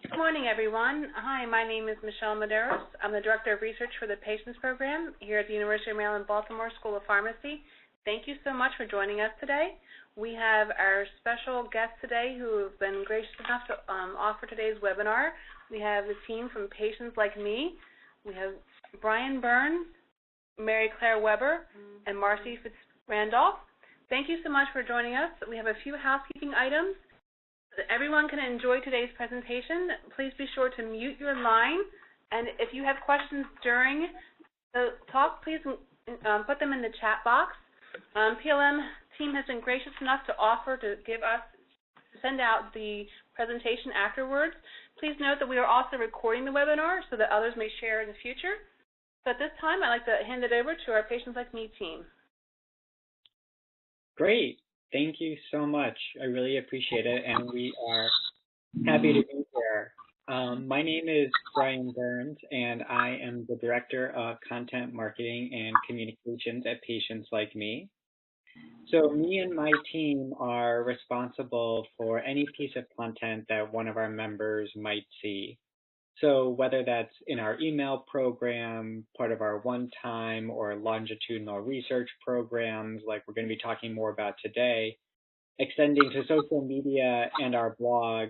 Good morning, everyone. Hi, my name is Michelle Medeiros. I'm the Director of Research for the Patients Program here at the University of Maryland, Baltimore School of Pharmacy. Thank you so much for joining us today. We have our special guests today who have been gracious enough to offer today's webinar. We have the team from Patients Like Me. We have Brian Burns, Mary Claire Weber, and Marcy Fitz-Randolph. Thank you so much for joining us. We have a few housekeeping items. So that everyone can enjoy today's presentation, please be sure to mute your line. And if you have questions during the talk, please put them in the chat box. PLM team has been gracious enough to offer to send out the presentation afterwards. Please note that we are also recording the webinar so that others may share in the future. So at this time, I'd like to hand it over to our Patients Like Me team. Great. Thank you so much. I really appreciate it, and we are happy to be here. My name is Brian Burns, and I am the Director of Content Marketing and Communications at Patients Like Me. So me and my team are responsible for any piece of content that one of our members might see. So whether that's in our email program, part of our one-time or longitudinal research programs like we're going to be talking more about today, extending to social media and our blog,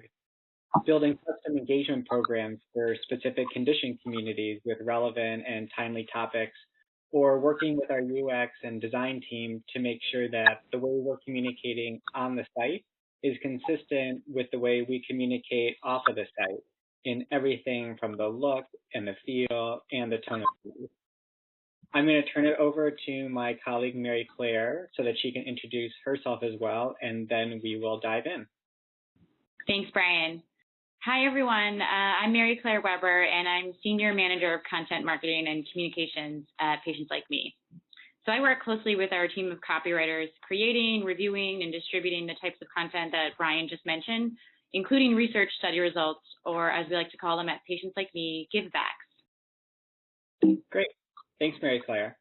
building custom engagement programs for specific condition communities with relevant and timely topics, or working with our UX and design team to make sure that the way we're communicating on the site is consistent with the way we communicate off of the site, in everything from the look and the feel and the tone of voice. I'm going to turn it over to my colleague, Mary Claire, so that she can introduce herself as well, and then we will dive in. Thanks, Brian. Hi, everyone. I'm Mary Claire Weber, and I'm Senior Manager of Content Marketing and Communications at Patients Like Me. So I work closely with our team of copywriters, creating, reviewing, and distributing the types of content that Brian just mentioned, including research study results, or as we like to call them at Patients Like Me, givebacks. Great. Thanks, Mary Claire.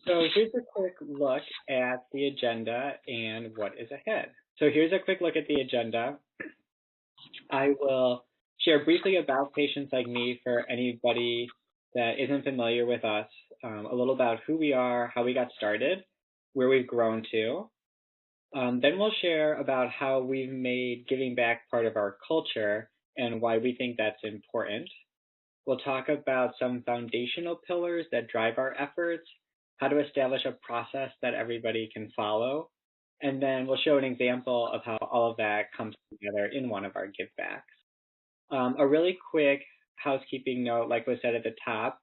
So here's a quick look at the agenda and what is ahead. So here's a quick look at the agenda. I will share briefly about Patients Like Me for anybody that isn't familiar with us, a little about who we are, how we got started, where we've grown to. Then we'll share about how we've made giving back part of our culture and why we think that's important. We'll talk about some foundational pillars that drive our efforts, how to establish a process that everybody can follow, and then we'll show an example of how all of that comes together in one of our givebacks. A really quick housekeeping note, like was said at the top,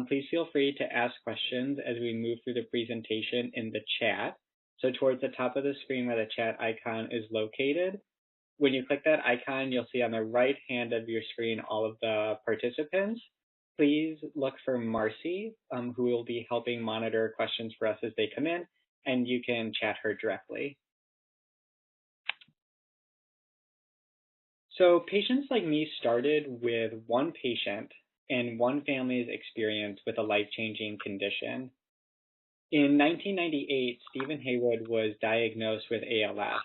please feel free to ask questions as we move through the presentation in the chat. So towards the top of the screen where the chat icon is located, when you click that icon, you'll see on the right hand of your screen all of the participants. Please look for Marcy, who will be helping monitor questions for us as they come in, and you can chat her directly. So Patients Like Me started with one patient and one family's experience with a life-changing condition. In 1998, Stephen Haywood was diagnosed with ALS,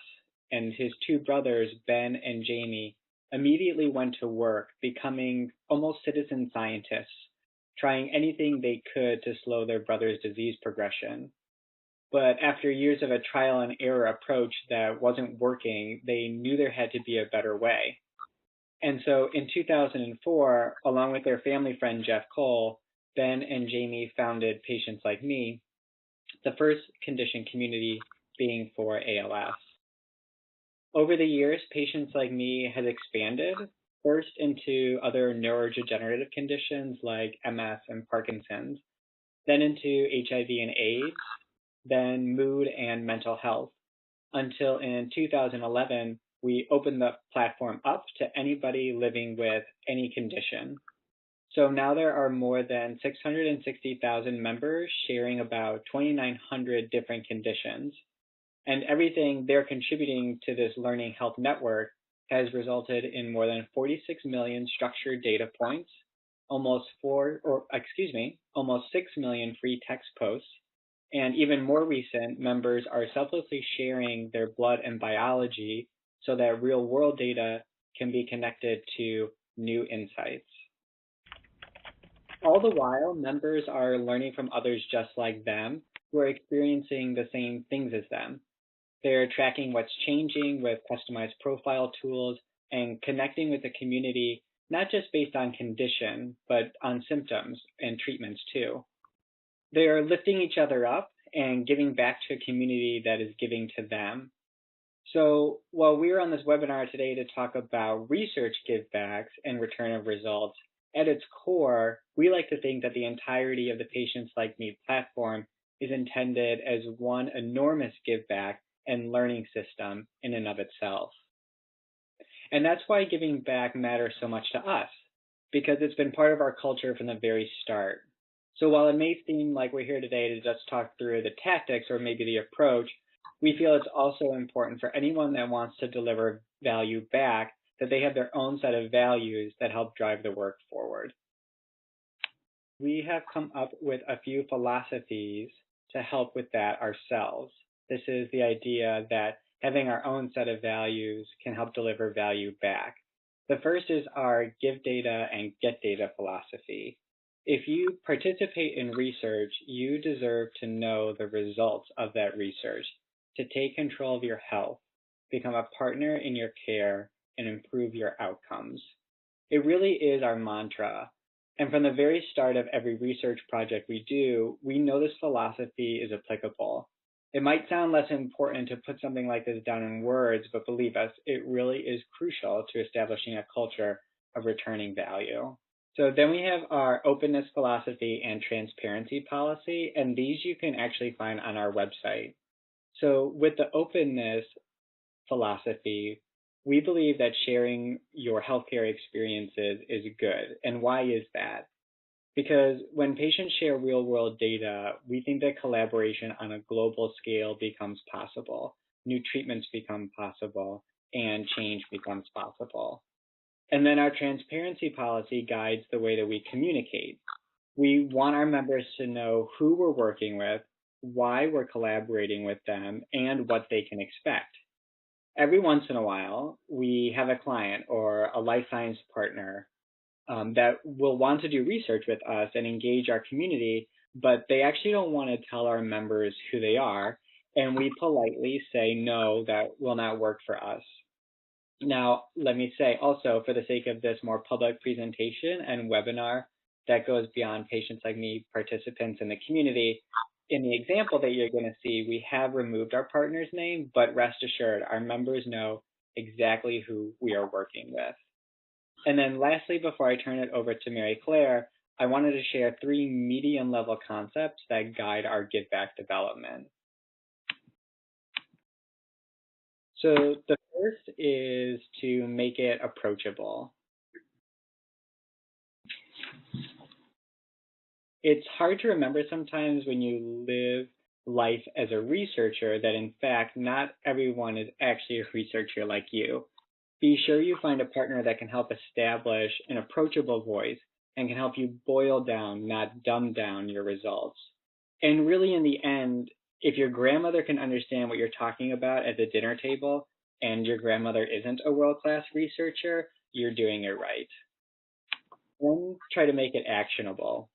and his two brothers, Ben and Jamie, immediately went to work, becoming almost citizen scientists, trying anything they could to slow their brother's disease progression. But after years of a trial and error approach that wasn't working, they knew there had to be a better way. And so in 2004, along with their family friend Jeff Cole, Ben and Jamie founded Patients Like Me, the first condition community being for ALS. Over the years, Patients Like Me has expanded, first into other neurodegenerative conditions like MS and Parkinson's, then into HIV and AIDS, then mood and mental health, until in 2011, we opened the platform up to anybody living with any condition. So now there are more than 660,000 members sharing about 2,900 different conditions. And everything they're contributing to this learning health network has resulted in more than 46 million structured data points, almost 6 million free text posts, and even more recent, members are selflessly sharing their blood and biology so that real-world data can be connected to new insights. All the while, members are learning from others just like them who are experiencing the same things as them. They're tracking what's changing with customized profile tools and connecting with the community, not just based on condition, but on symptoms and treatments too. They are lifting each other up and giving back to a community that is giving to them. So while we're on this webinar today to talk about research givebacks and return of results, at its core, we like to think that the entirety of the Patients Like Me platform is intended as one enormous giveback and learning system in and of itself. And that's why giving back matters so much to us, because it's been part of our culture from the very start. So while it may seem like we're here today to just talk through the tactics or maybe the approach, we feel it's also important for anyone that wants to deliver value back that they have their own set of values that help drive the work forward. We have come up with a few philosophies to help with that ourselves. This is the idea that having our own set of values can help deliver value back. The first is our give data and get data philosophy. If you participate in research, you deserve to know the results of that research, to take control of your health, become a partner in your care, and improve your outcomes. It really is our mantra. And from the very start of every research project we do, we know this philosophy is applicable. It might sound less important to put something like this down in words, but believe us, it really is crucial to establishing a culture of returning value. So then we have our openness philosophy and transparency policy, and these you can actually find on our website. So with the openness philosophy, we believe that sharing your healthcare experiences is good. And why is that? Because when patients share real-world data, we think that collaboration on a global scale becomes possible, new treatments become possible, and change becomes possible. And then our transparency policy guides the way that we communicate. We want our members to know who we're working with, why we're collaborating with them, and what they can expect. Every once in a while, we have a client or a life science partner that will want to do research with us and engage our community, but they actually don't want to tell our members who they are, and we politely say, no, that will not work for us. Now, let me say also, for the sake of this more public presentation and webinar that goes beyond Patients Like Me participants in the community, in the example that you're going to see, we have removed our partner's name, but rest assured, our members know exactly who we are working with. And then lastly, before I turn it over to Mary Claire, I wanted to share 3 medium-level concepts that guide our giveback development. So the first is to make it approachable. It's hard to remember sometimes when you live life as a researcher that in fact not everyone is actually a researcher like you. Be sure you find a partner that can help establish an approachable voice and can help you boil down, not dumb down your results. And really in the end, if your grandmother can understand what you're talking about at the dinner table and your grandmother isn't a world-class researcher, you're doing it right. Then try to make it actionable.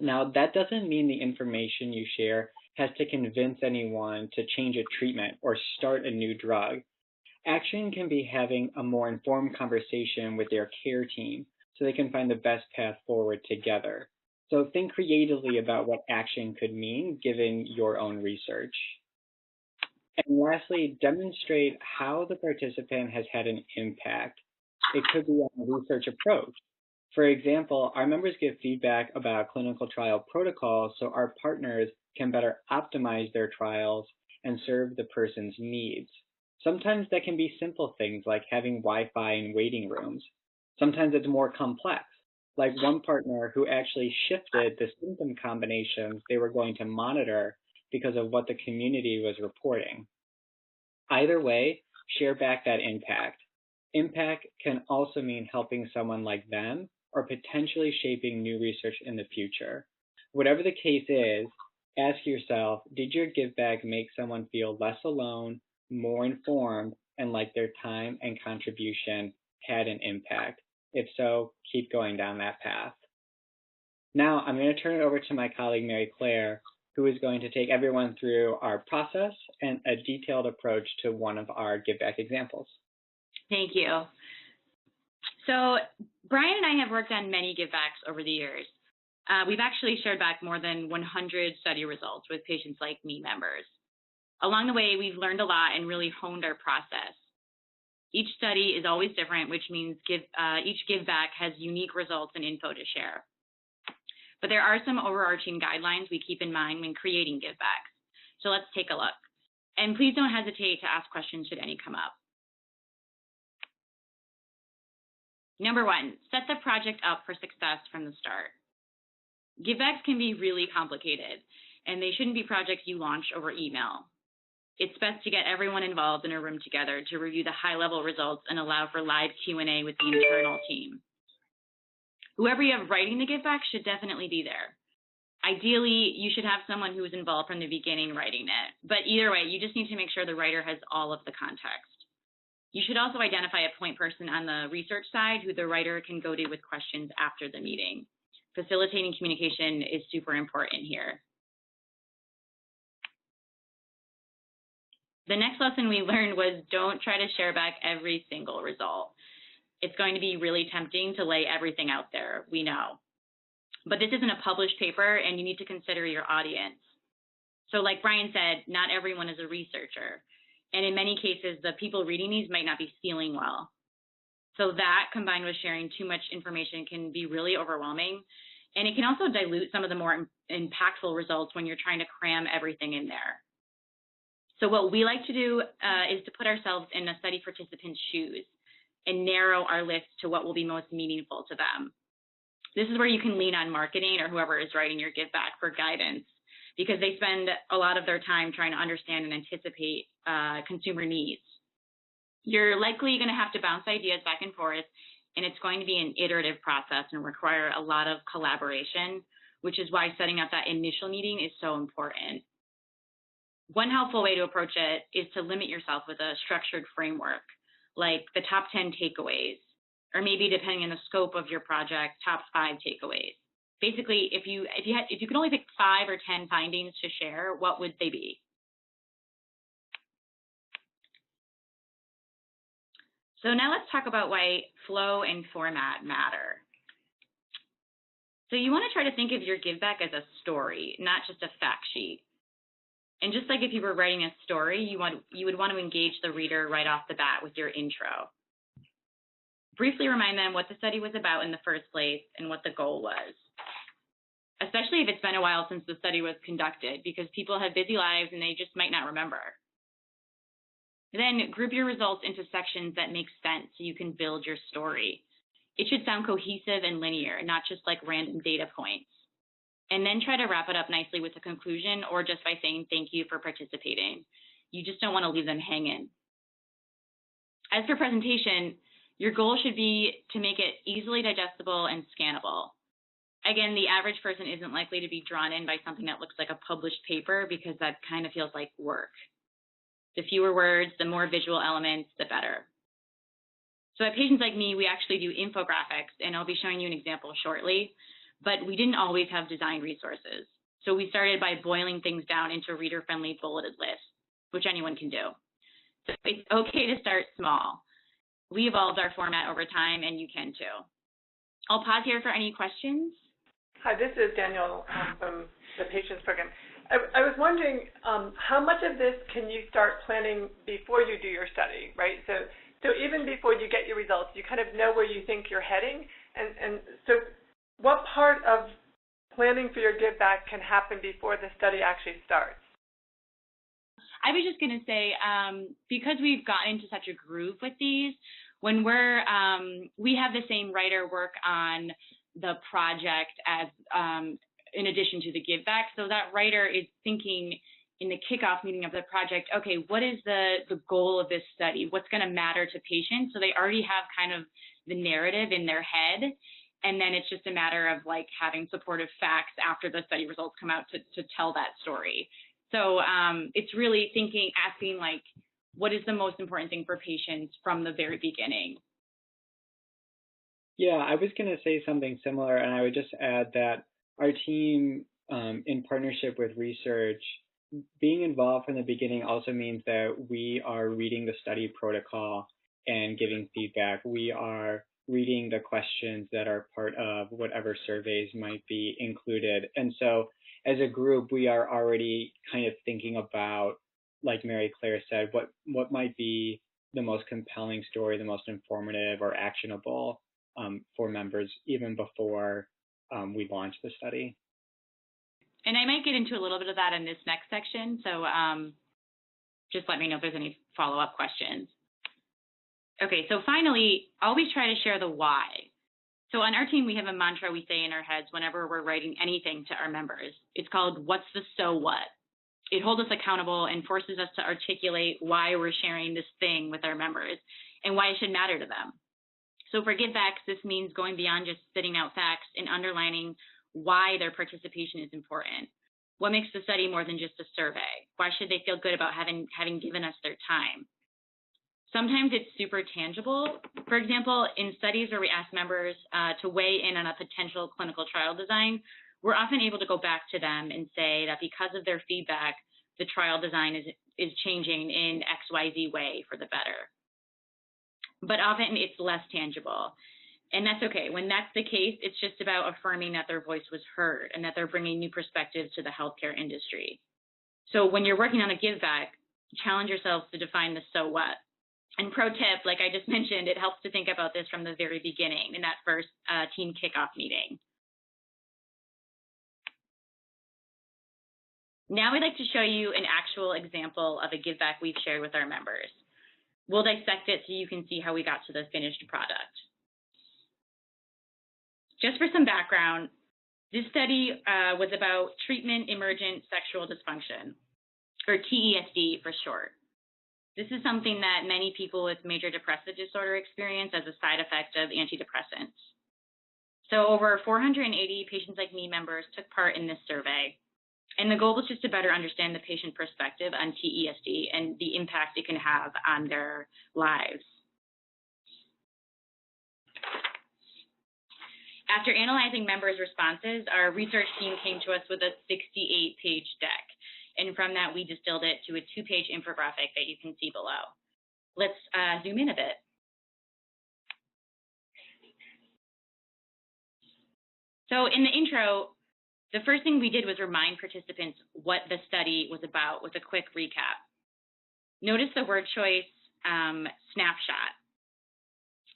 Now, that doesn't mean the information you share has to convince anyone to change a treatment or start a new drug. Action can be having a more informed conversation with their care team so they can find the best path forward together. So think creatively about what action could mean given your own research. And lastly, demonstrate how the participant has had an impact. It could be on a research approach. For example, our members give feedback about clinical trial protocols so our partners can better optimize their trials and serve the person's needs. Sometimes that can be simple things like having Wi-Fi in waiting rooms. Sometimes it's more complex, like one partner who actually shifted the symptom combinations they were going to monitor because of what the community was reporting. Either way, share back that impact. Impact can also mean helping someone like them or potentially shaping new research in the future. Whatever the case is, ask yourself, did your give back make someone feel less alone, more informed, and like their time and contribution had an impact? If so, keep going down that path. Now I'm going to turn it over to my colleague Mary Claire, who is going to take everyone through our process and a detailed approach to one of our Giveback examples. Thank you. So Brian and I have worked on many Givebacks over the years. We've actually shared back more than 100 study results with Patients Like Me members. Along the way, we've learned a lot and really honed our process. Each study is always different, which means each Giveback has unique results and info to share. But there are some overarching guidelines we keep in mind when creating Givebacks. So let's take a look. And please don't hesitate to ask questions should any come up. Number one, set the project up for success from the start. Givebacks can be really complicated, and they shouldn't be projects you launch over email. It's best to get everyone involved in a room together to review the high-level results and allow for live Q&A with the internal team. Whoever you have writing the Giveback should definitely be there. Ideally, you should have someone who is involved from the beginning writing it, but either way, you just need to make sure the writer has all of the context. You should also identify a point person on the research side who the writer can go to with questions after the meeting. Facilitating communication is super important here. The next lesson we learned was don't try to share back every single result. It's going to be really tempting to lay everything out there, we know. But this isn't a published paper, and you need to consider your audience. So like Brian said, not everyone is a researcher. And in many cases, the people reading these might not be feeling well. So that, combined with sharing too much information, can be really overwhelming. And it can also dilute some of the more impactful results when you're trying to cram everything in there. So what we like to do is to put ourselves in a study participant's shoes and narrow our list to what will be most meaningful to them. This is where you can lean on marketing or whoever is writing your Giveback for guidance, because they spend a lot of their time trying to understand and anticipate consumer needs. You're likely going to have to bounce ideas back and forth, and it's going to be an iterative process and require a lot of collaboration, which is why setting up that initial meeting is so important. One helpful way to approach it is to limit yourself with a structured framework, like the top 10 takeaways, or maybe depending on the scope of your project, top 5 takeaways. Basically, if you could only pick 5 or 10 findings to share, what would they be? So now let's talk about why flow and format matter. So you want to try to think of your Giveback as a story, not just a fact sheet. And just like if you were writing a story, you would want to engage the reader right off the bat with your intro. Briefly remind them what the study was about in the first place and what the goal was, especially if it's been a while since the study was conducted, because people have busy lives and they just might not remember. Then group your results into sections that make sense so you can build your story. It should sound cohesive and linear, not just like random data points. And then try to wrap it up nicely with a conclusion or just by saying thank you for participating. You just don't want to leave them hanging. As for presentation, your goal should be to make it easily digestible and scannable. Again, the average person isn't likely to be drawn in by something that looks like a published paper because that kind of feels like work. The fewer words, the more visual elements, the better. So at Patients Like Me, we actually do infographics, and I'll be showing you an example shortly, but we didn't always have design resources. So we started by boiling things down into reader-friendly bulleted lists, which anyone can do. So it's okay to start small. We evolved our format over time, and you can too. I'll pause here for any questions. Hi, this is Danielle from the Patients Program. I was wondering how much of this can you start planning before you do your study, right? So even before you get your results, you kind of know where you think you're heading. And so what part of planning for your Giveback can happen before the study actually starts? I was just going to say, because we've gotten into such a groove with these, when we have the same writer work on the project as in addition to the Giveback, so that writer is thinking in the kickoff meeting of the project, okay, what is the goal of this study? What's going to matter to patients? So they already have kind of the narrative in their head, and then it's just a matter of like having supportive facts after the study results come out to tell that story. So it's really asking like, what is the most important thing for patients from the very beginning? Yeah, I was going to say something similar, and I would just add that our team, in partnership with research, being involved from the beginning also means that we are reading the study protocol and giving feedback. We are reading the questions that are part of whatever surveys might be included. And so as a group, we are already kind of thinking about, like Mary Claire said, what might be the most compelling story, the most informative or actionable for members even before we launch the study. And I might get into a little bit of that in this next section, so just let me know if there's any follow-up questions. Okay, so finally, always try to share the why. So on our team, we have a mantra we say in our heads whenever we're writing anything to our members. It's called, what's the so what? It holds us accountable and forces us to articulate why we're sharing this thing with our members and why it should matter to them. So for Givebacks, this means going beyond just spitting out facts and underlining why their participation is important. What makes the study more than just a survey? Why should they feel good about having given us their time? Sometimes it's super tangible. For example, in studies where we ask members to weigh in on a potential clinical trial design, we're often able to go back to them and say that because of their feedback, the trial design is changing in XYZ way for the better. But often it's less tangible. And that's okay. When that's the case, it's just about affirming that their voice was heard and that they're bringing new perspectives to the healthcare industry. So when you're working on a give back, challenge yourselves to define the so what. And pro tip, like I just mentioned, it helps to think about this from the very beginning in that first team kickoff meeting. Now we'd like to show you an actual example of a give back we've shared with our members. We'll dissect it so you can see how we got to the finished product. Just for some background, this study was about treatment emergent sexual dysfunction, or TESD for short. This is something that many people with major depressive disorder experience as a side effect of antidepressants. So over 480 Patients Like Me members took part in this survey. And the goal was just to better understand the patient perspective on TESD and the impact it can have on their lives. After analyzing members' responses, our research team came to us with a 68-page deck. And from that, we distilled it to a 2-page infographic that you can see below. Let's zoom in a bit. So in the intro, the first thing we did was remind participants what the study was about with a quick recap. Notice the word choice, snapshot.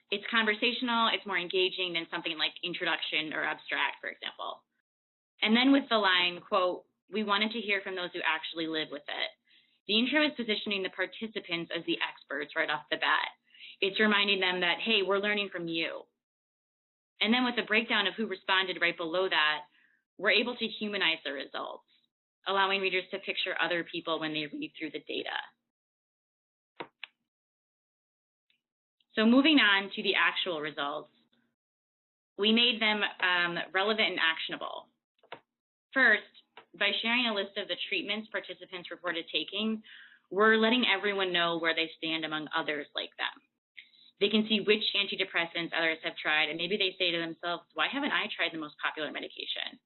It's conversational, it's more engaging than something like introduction or abstract, for example. And then with the line, quote, we wanted to hear from those who actually live with it. The intro is positioning the participants as the experts right off the bat. It's reminding them that, hey, we're learning from you. And then with the breakdown of who responded right below that, we're able to humanize the results, allowing readers to picture other people when they read through the data. So moving on to the actual results, we made them relevant and actionable. First, by sharing a list of the treatments participants reported taking, we're letting everyone know where they stand among others like them. They can see which antidepressants others have tried, and maybe they say to themselves, why haven't I tried the most popular medication?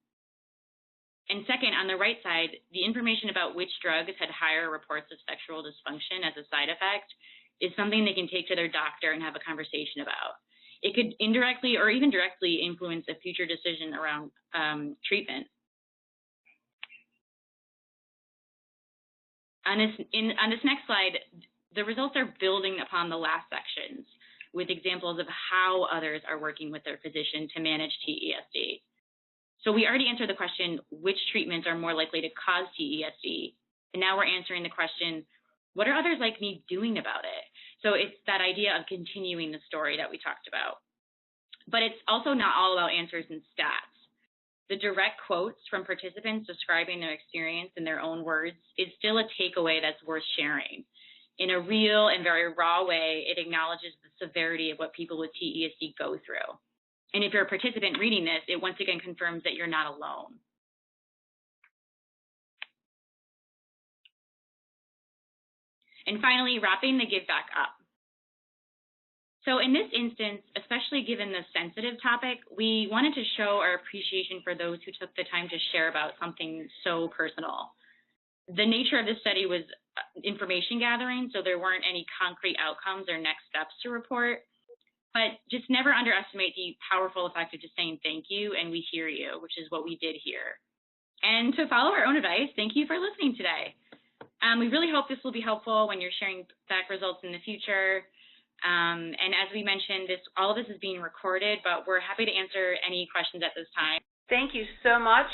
And second, on the right side, the information about which drugs had higher reports of sexual dysfunction as a side effect is something they can take to their doctor and have a conversation about. It could indirectly or even directly influence a future decision around treatment. On this next slide, the results are building upon the last sections with examples of how others are working with their physician to manage TESD. So we already answered the question, which treatments are more likely to cause TESD? And now we're answering the question, what are others like me doing about it? So it's that idea of continuing the story that we talked about. But it's also not all about answers and stats. The direct quotes from participants describing their experience in their own words is still a takeaway that's worth sharing. In a real and very raw way, it acknowledges the severity of what people with TESD go through. And if you're a participant reading this, it once again confirms that you're not alone. And finally, wrapping the give back up. So in this instance, especially given the sensitive topic, we wanted to show our appreciation for those who took the time to share about something so personal. The nature of this study was information gathering, so there weren't any concrete outcomes or next steps to report. But just never underestimate the powerful effect of just saying thank you and we hear you, which is what we did here. And to follow our own advice, thank you for listening today. We really hope this will be helpful when you're sharing back results in the future. And as we mentioned, all of this is being recorded, but we're happy to answer any questions at this time. Thank you so much,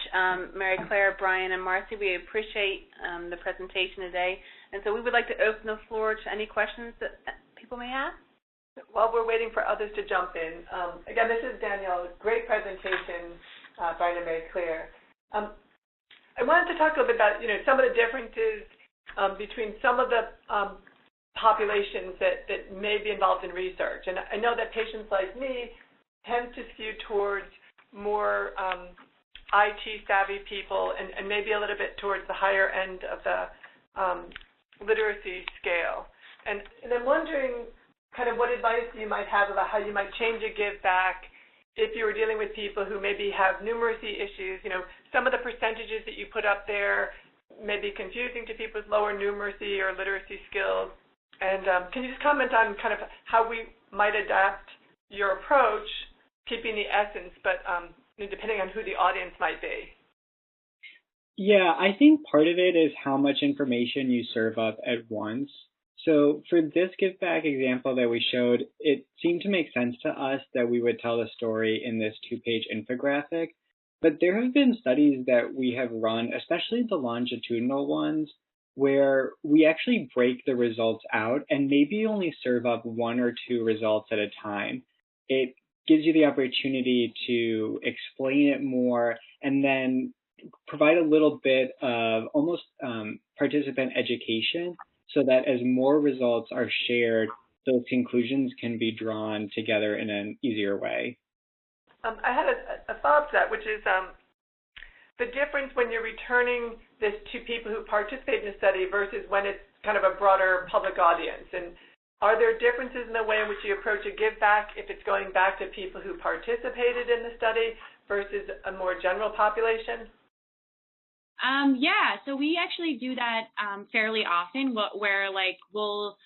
Mary Claire, Brian, and Marcy. We appreciate the presentation today. And so we would like to open the floor to any questions that people may have. While we're waiting for others to jump in, again, this is Danielle. Great presentation, Brian and Mary Claire. I wanted to talk a little bit about, some of the differences between some of the populations that may be involved in research. And I know that patients like me tend to skew towards more IT-savvy people and maybe a little bit towards the higher end of the literacy scale. And I'm wondering kind of what advice you might have about how you might change a give back if you were dealing with people who maybe have numeracy issues. Some of the percentages that you put up there may be confusing to people with lower numeracy or literacy skills. And can you just comment on kind of how we might adapt your approach, keeping the essence, but depending on who the audience might be? Yeah, I think part of it is how much information you serve up at once. So for this give back example that we showed, it seemed to make sense to us that we would tell the story in this 2-page infographic. But there have been studies that we have run, especially the longitudinal ones, where we actually break the results out and maybe only serve up 1 or 2 results at a time. It gives you the opportunity to explain it more and then provide a little bit of almost participant education so that as more results are shared, those conclusions can be drawn together in an easier way. I had a follow-up to that, which is the difference when you're returning this to people who participate in the study versus when it's kind of a broader public audience. And are there differences in the way in which you approach a give back if it's going back to people who participated in the study versus a more general population? Yeah, so we actually do that fairly often, where like we'll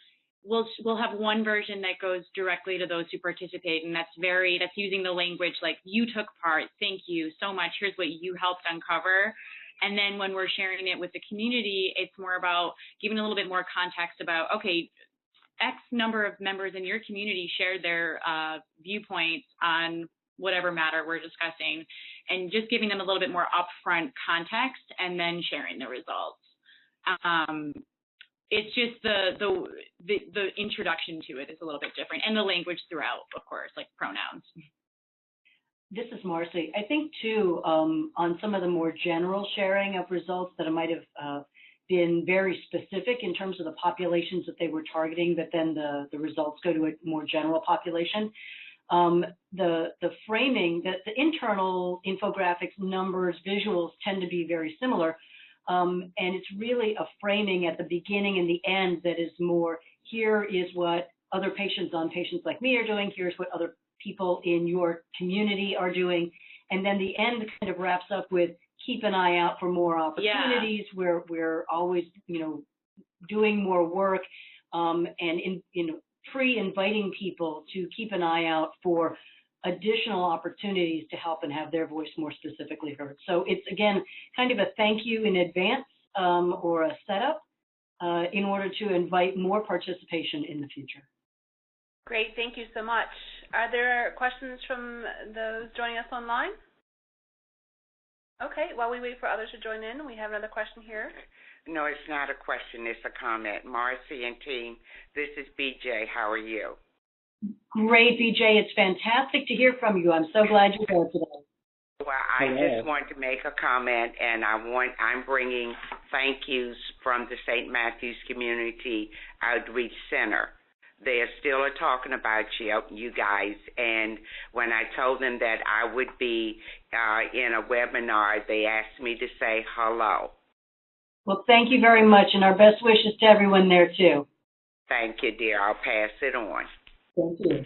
have one version that goes directly to those who participate, and that's using the language like, you took part, thank you so much, here's what you helped uncover. And then when we're sharing it with the community, it's more about giving a little bit more context about, okay, X number of members in your community shared their viewpoints on whatever matter we're discussing, and just giving them a little bit more upfront context and then sharing the results. It's just the introduction to it is a little bit different, and the language throughout, of course, like pronouns. This is Marcy. I think, too, on some of the more general sharing of results that it might have been very specific in terms of the populations that they were targeting, but then the results go to a more general population. The framing, the internal infographics, numbers, visuals tend to be very similar. And it's really a framing at the beginning and the end that is more, here is what other patients like me are doing, here's what other people in your community are doing. And then the end kind of wraps up with, keep an eye out for more opportunities. Yeah. We're always, doing more work and pre-inviting people to keep an eye out for additional opportunities to help and have their voice more specifically heard. So it's, again, kind of a thank you in advance or a setup in order to invite more participation in the future. Great, thank you so much. Are there questions from those joining us online? Okay, while we wait for others to join in, we have another question here. No, it's not a question, it's a comment. Marcy and team, this is BJ. How are you? Great, BJ. It's fantastic to hear from you. I'm so glad you're here today. Well, I just wanted to make a comment, and I'm bringing thank yous from the St. Matthew's Community Outreach Center. They are still talking about you guys, and when I told them that I would be in a webinar, they asked me to say hello. Well, thank you very much, and our best wishes to everyone there, too. Thank you, dear. I'll pass it on. Thank you.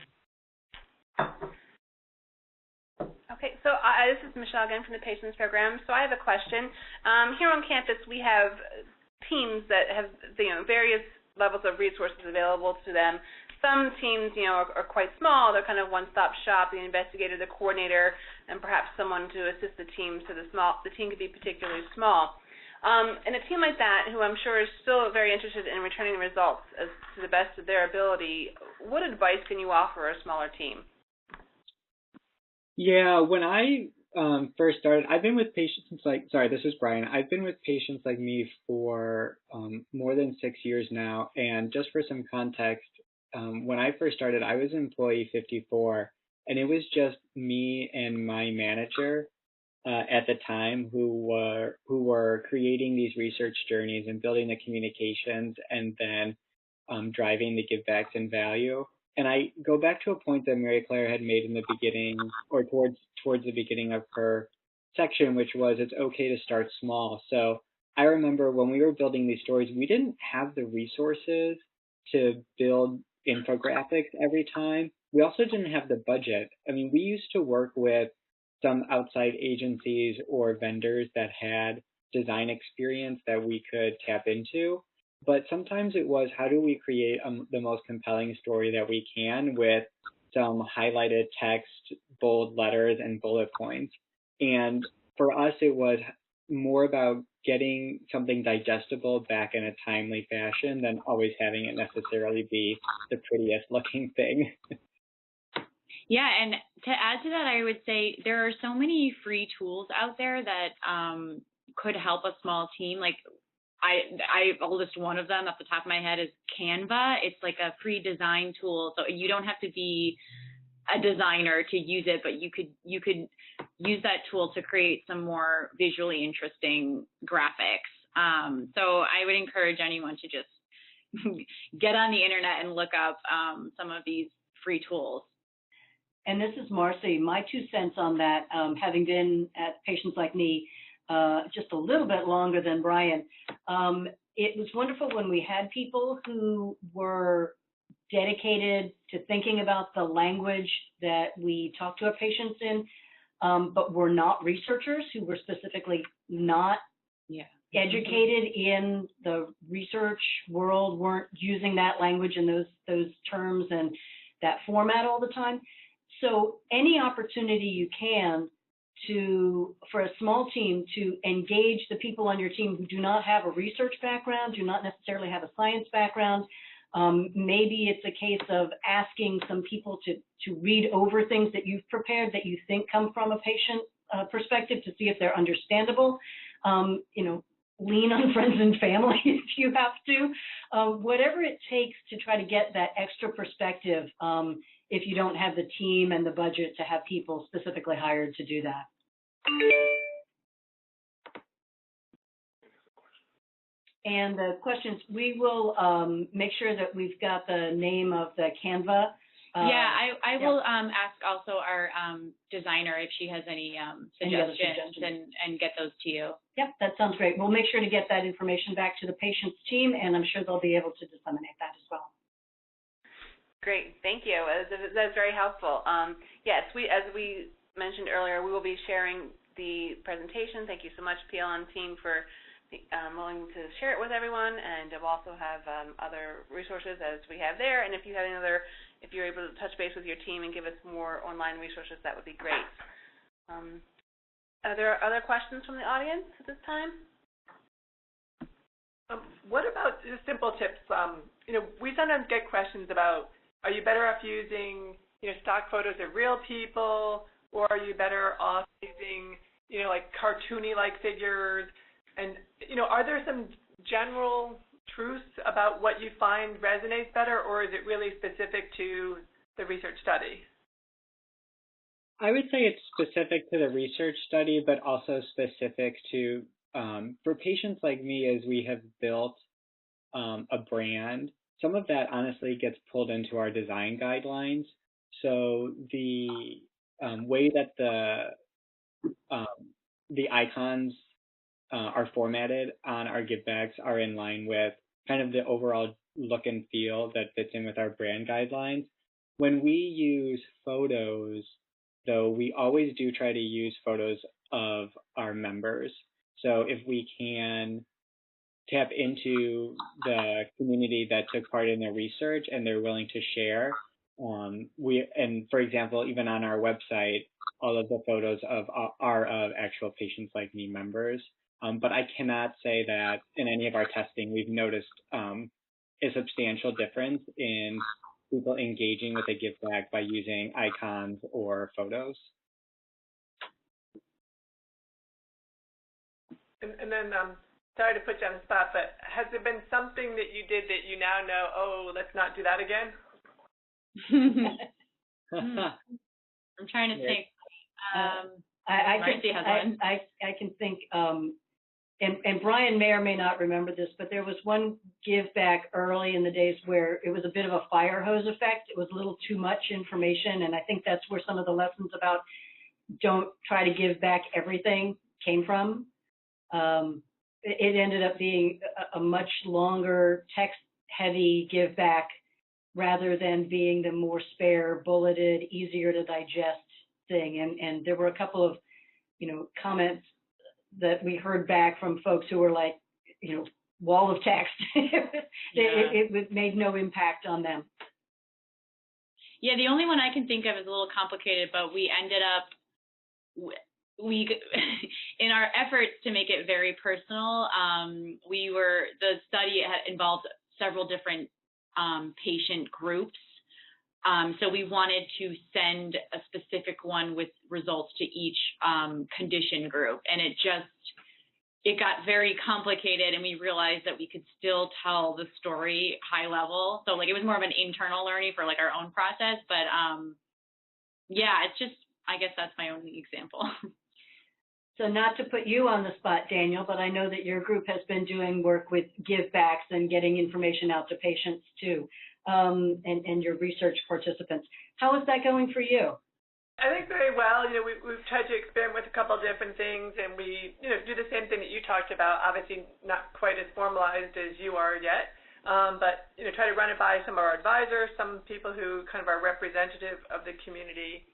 Okay, so this is Michelle again from the Patients Program. So I have a question. Here on campus, we have teams that have various levels of resources available to them. Some teams, are quite small. They're kind of one-stop shop, the investigator, the coordinator, and perhaps someone to assist the team. So the team could be particularly small. And a team like that, who I'm sure is still very interested in returning results as to the best of their ability, what advice can you offer a smaller team? Yeah, when I first started, I've been with patients this is Brian. I've been with patients like me for more than 6 years now. And just for some context, when I first started, I was employee 54, and it was just me and my manager at the time who were creating these research journeys and building the communications, and then driving the givebacks and value. And I go back to a point that Mary Claire had made in the beginning, or towards the beginning of her section, which was it's okay to start small. So I remember when we were building these stories, we didn't have the resources to build infographics every time. We also didn't have the budget. I mean, we used to work with some outside agencies or vendors that had design experience that we could tap into. But sometimes it was, how do we create the most compelling story that we can with some highlighted text, bold letters, and bullet points? And for us, it was more about getting something digestible back in a timely fashion than always having it necessarily be the prettiest looking thing. Yeah, and to add to that, I would say there are so many free tools out there that could help a small team. Like I'll list one of them off the top of my head is Canva. It's like a free design tool, so you don't have to be a designer to use it, but you could use that tool to create some more visually interesting graphics. So I would encourage anyone to just get on the internet and look up some of these free tools. And this is Marcy. My 2 cents on that, having been at Patients Like Me just a little bit longer than Brian, it was wonderful when we had people who were dedicated to thinking about the language that we talk to our patients in, but were not researchers, who were specifically not educated in the research world, weren't using that language and those terms and that format all the time. So any opportunity you can for a small team to engage the people on your team who do not have a research background, do not necessarily have a science background. Maybe it's a case of asking some people to read over things that you've prepared that you think come from a patient perspective to see if they're understandable. Lean on friends and family if you have to. Whatever it takes to try to get that extra perspective if you don't have the team and the budget to have people specifically hired to do that. And the questions, we will make sure that we've got the name of the Canva. I will ask also our designer if she has any suggestions and get those to you. Yep, that sounds great. We'll make sure to get that information back to the patient's team, and I'm sure they'll be able to disseminate that as well. Great, thank you. That's very helpful. Yes, as we mentioned earlier, we will be sharing the presentation. Thank you so much, PLN team, for willing to share it with everyone, and we'll also have other resources as we have there. And if you have if you're able to touch base with your team and give us more online resources, that would be great. Are there other questions from the audience at this time? What about just simple tips? We sometimes get questions about, are you better off using stock photos of real people, or are you better off using like cartoony-like figures? And are there some general truths about what you find resonates better, or is it really specific to the research study? I would say it's specific to the research study, but also specific to, for patients like me, as we have built a brand, some of that honestly gets pulled into our design guidelines. So the way that the icons are formatted on our givebacks are in line with kind of the overall look and feel that fits in with our brand guidelines. When we use photos, though, we always do try to use photos of our members. So if we can tap into the community that took part in the research and they're willing to share, and for example, even on our website, all of the photos are of actual Patients Like Me members. But I cannot say that in any of our testing we've noticed a substantial difference in people engaging with a give back by using icons or photos. And then, sorry to put you on the spot, but has there been something that you did that you now know, oh, let's not do that again? I'm trying to think. I can think, and Brian may or may not remember this, but there was one give back early in the days where it was a bit of a fire hose effect. It was a little too much information, and I think that's where some of the lessons about don't try to give back everything came from. It ended up being a much longer text-heavy give back rather than being the more spare, bulleted, easier to digest thing. And there were a couple of, comments that we heard back from folks who were like, wall of text. It made no impact on them. Yeah, the only one I can think of is a little complicated, but we ended up, in our efforts to make it very personal, the study had involved several different patient groups. So we wanted to send a specific one with results to each condition group. And it got very complicated, and we realized that we could still tell the story high level. So it was more of an internal learning for our own process. But yeah, it's just, I guess that's my only example. So not to put you on the spot, Daniel, but I know that your group has been doing work with give-backs and getting information out to patients too, and your research participants. How is that going for you? I think very well. We've tried to experiment with a couple of different things, and we, do the same thing that you talked about. Obviously, not quite as formalized as you are yet, but try to run it by some of our advisors, some people who kind of are representative of the community.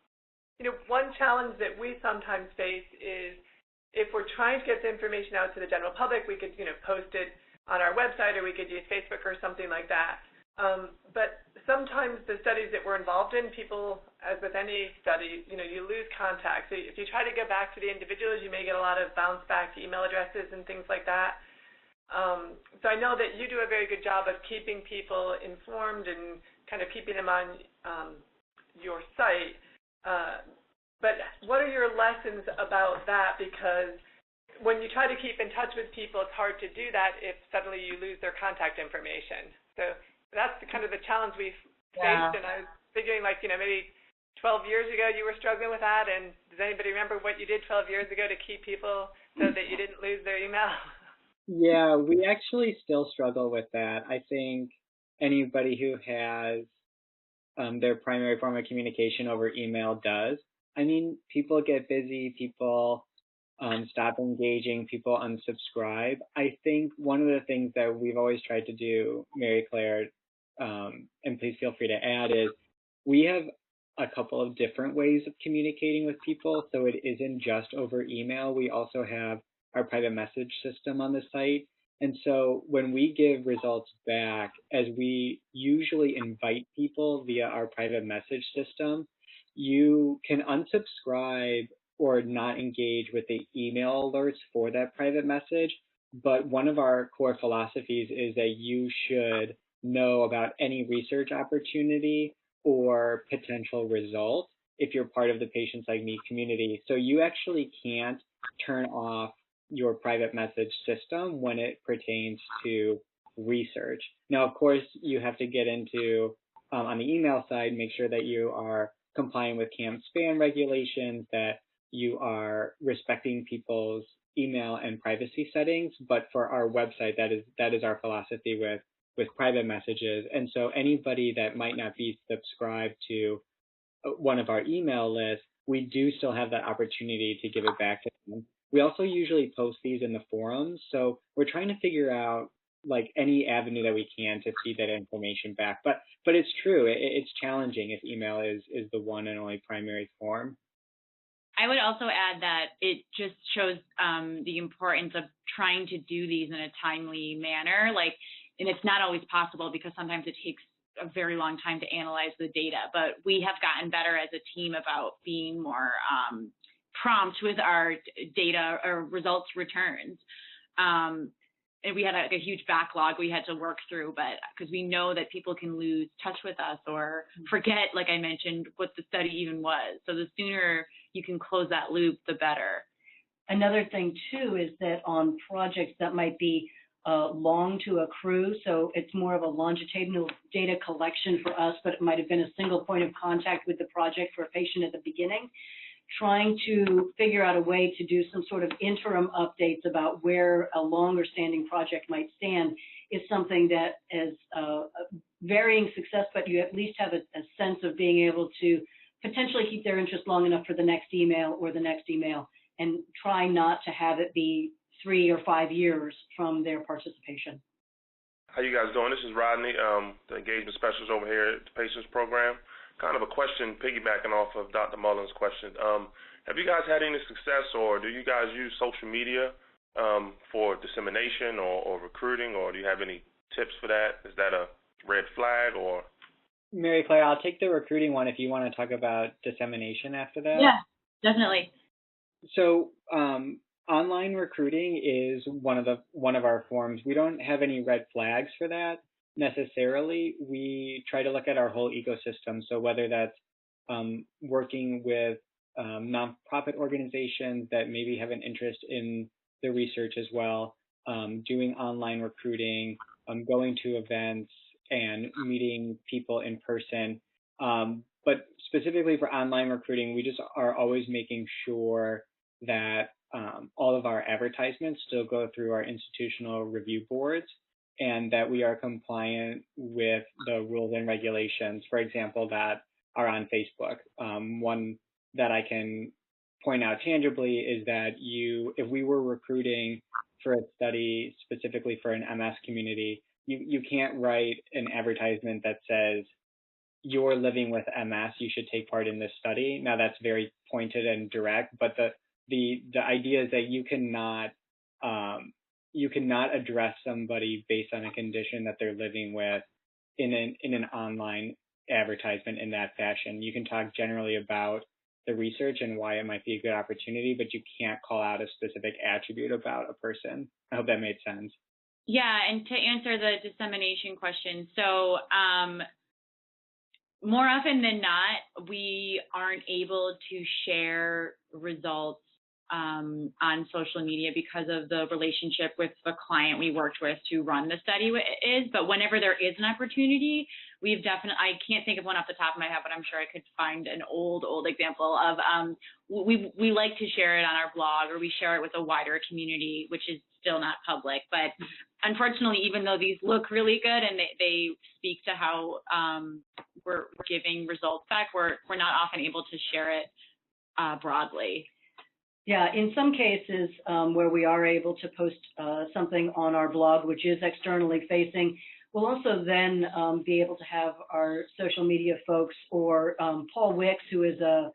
One challenge that we sometimes face is if we're trying to get the information out to the general public, we could, post it on our website, or we could use Facebook or something like that. But sometimes the studies that we're involved in, people, as with any study, you lose contact. So if you try to get back to the individuals, you may get a lot of bounce back email addresses and things like that. So I know that you do a very good job of keeping people informed and kind of keeping them on your site. But what are your lessons about that? Because when you try to keep in touch with people, it's hard to do that if suddenly you lose their contact information. So that's kind of the challenge we've faced. And I was figuring, maybe 12 years ago you were struggling with that. And does anybody remember what you did 12 years ago to keep people so that you didn't lose their email? Yeah, we actually still struggle with that. I think anybody who has their primary form of communication over email does. I mean, people get busy, people stop engaging, people unsubscribe. I think one of the things that we've always tried to do, Mary Claire, and please feel free to add, is we have a couple of different ways of communicating with people. So it isn't just over email. We also have our private message system on the site. And so when we give results back, as we usually invite people via our private message system, you can unsubscribe or not engage with the email alerts for that private message. But one of our core philosophies is that you should know about any research opportunity or potential result if you're part of the Patients Like Me community. So you actually can't turn off your private message system when it pertains to research. Now, of course, you have to get into, on the email side, make sure that you are complying with CAN-SPAM regulations, that you are respecting people's email and privacy settings. But for our website, that is our philosophy with private messages. And so anybody that might not be subscribed to one of our email lists, we do still have that opportunity to give it back to them. We also usually post these in the forums. So we're trying to figure out like any avenue that we can to feed that information back. But it's true. It's challenging if email is the one and only primary form. I would also add that it just shows the importance of trying to do these in a timely manner. And it's not always possible because sometimes it takes a very long time to analyze the data. But we have gotten better as a team about being more prompt with our data or results returns. And we had a huge backlog we had to work through, but because we know that people can lose touch with us or forget, like I mentioned, what the study even was. So the sooner you can close that loop, the better. Another thing, too, is that on projects that might be long to accrue, so it's more of a longitudinal data collection for us, but it might have been a single point of contact with the project for a patient at the beginning, trying to figure out a way to do some sort of interim updates about where a longer standing project might stand is something that is varying success, but you at least have a sense of being able to potentially keep their interest long enough for the next email or the next email, and try not to have it be 3 or 5 years from their participation. How you guys doing? This is Rodney, the engagement specialist over here at the Patients Program. Kind of a question piggybacking off of Dr. Mullen's question. Have you guys had any success, or do you guys use social media for dissemination or recruiting, or do you have any tips for that? Is that a red flag, or? Mary Claire, I'll take the recruiting one if you want to talk about dissemination after that. Yeah, definitely. So online recruiting is one of our forms. We don't have any red flags for that necessarily. We try to look at our whole ecosystem. So whether that's working with nonprofit organizations that maybe have an interest in the research as well, doing online recruiting, going to events and meeting people in person. But specifically for online recruiting, we just are always making sure that all of our advertisements still go through our institutional review boards, and that we are compliant with the rules and regulations, for example, that are on Facebook. One that I can point out tangibly is that if we were recruiting for a study specifically for an MS community, you can't write an advertisement that says, "You're living with MS, you should take part in this study." Now that's very pointed and direct, but the idea is that you cannot address somebody based on a condition that they're living with in an online advertisement in that fashion. You can talk generally about the research and why it might be a good opportunity, but you can't call out a specific attribute about a person. I hope that made sense. Yeah, and to answer the dissemination question, so more often than not, we aren't able to share results on social media because of the relationship with the client we worked with to run the study is. But whenever there is an opportunity, we've definitely, I can't think of one off the top of my head, but I'm sure I could find an old example of, we like to share it on our blog, or we share it with a wider community, which is still not public. But unfortunately, even though these look really good and they speak to how we're giving results back, we're not often able to share it broadly. Yeah, in some cases where we are able to post something on our blog, which is externally facing, we'll also then be able to have our social media folks, or Paul Wicks, who is a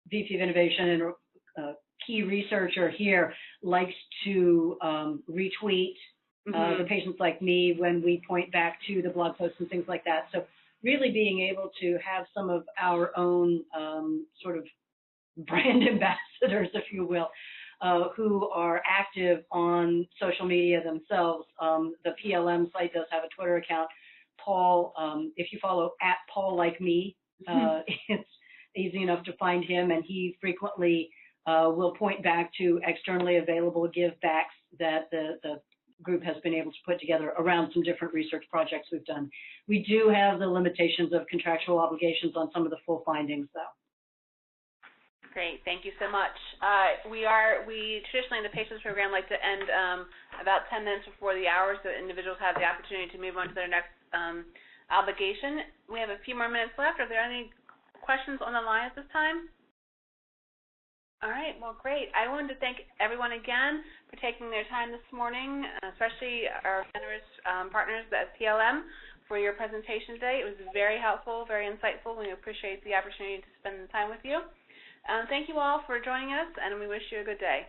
VP of Innovation and a key researcher here, likes to retweet the patients like me when we point back to the blog posts and things like that. So really being able to have some of our own sort of brand ambassadors, if you will, who are active on social media themselves. The PLM site does have a Twitter account. Paul, if you follow @PaulLikeMe, it's easy enough to find him, and he frequently will point back to externally available givebacks that the group has been able to put together around some different research projects we've done. We do have the limitations of contractual obligations on some of the full findings, though. Great, thank you so much. We traditionally in the Patients Program like to end about 10 minutes before the hour, so individuals have the opportunity to move on to their next obligation. We have a few more minutes left. Are there any questions on the line at this time? All right, well, great. I wanted to thank everyone again for taking their time this morning, especially our generous partners at PLM for your presentation today. It was very helpful, very insightful. We appreciate the opportunity to spend the time with you. Thank you all for joining us, and we wish you a good day.